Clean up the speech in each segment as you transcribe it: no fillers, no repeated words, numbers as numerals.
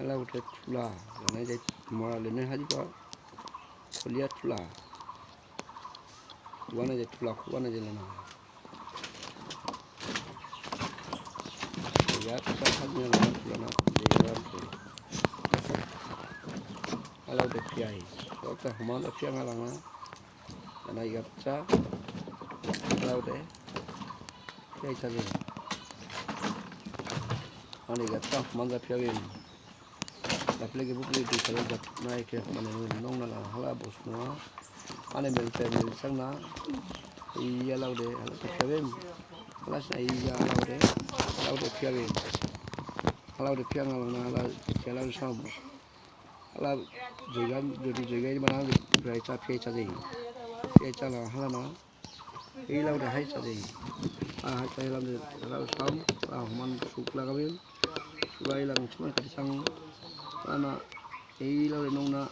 Hello de tula, này đây mà lên này hay quá, lihat tula, kuana de tula, kuana de lana. Ya kita hanya lana tula na, dia tu. Hello de piai, kita human de piai ngalana, lana ya kita, hello de piai cari. Ani kita human de piai ni. Đập lên cái bút lên thì phải đập này kia mà này nông là hala bột nó anh em mình xem mình sang nó thì lâu để tập chơi game là say lâu để chơi game lâu để chơi ngang là chơi lâu xong là rồi cái mà nó rồi cha gì cha là hala nó thì lâu để hay cha gì hay cha lâu để lâu xong là mình sụp là cái bên vậy là chúng ta phải sang ana lâu để nông na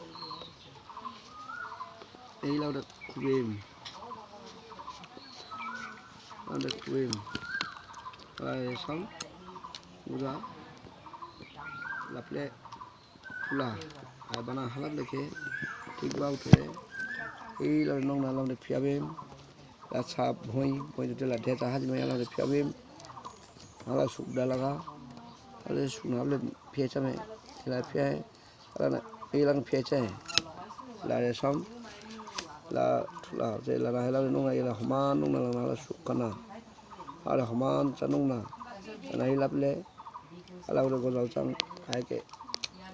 lâu để quên lâu để quên rồi sống udah lặp lại là bana halap leke ঠিক bao thế lâu để nông na lâu để phía bên là sạp hoi để là thế ta hai mươi lâu để phía bên là sụp đá laga là sụp nào lên phía cha mẹ là phía là ilang phía cha là xong là thế là hay là nông này là homan nông là sụp cana là homan cha nông na này lắp lệ là udah có dầu trắng hai cái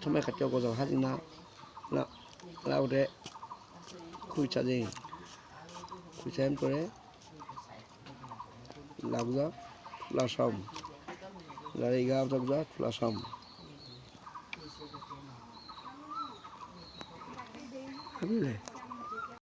chúng mày cắt cho có dầu hạt na là udah khui cha gì khui xem tôi đấy làm đó là xong là đi gạo trong đó là xong cái gì này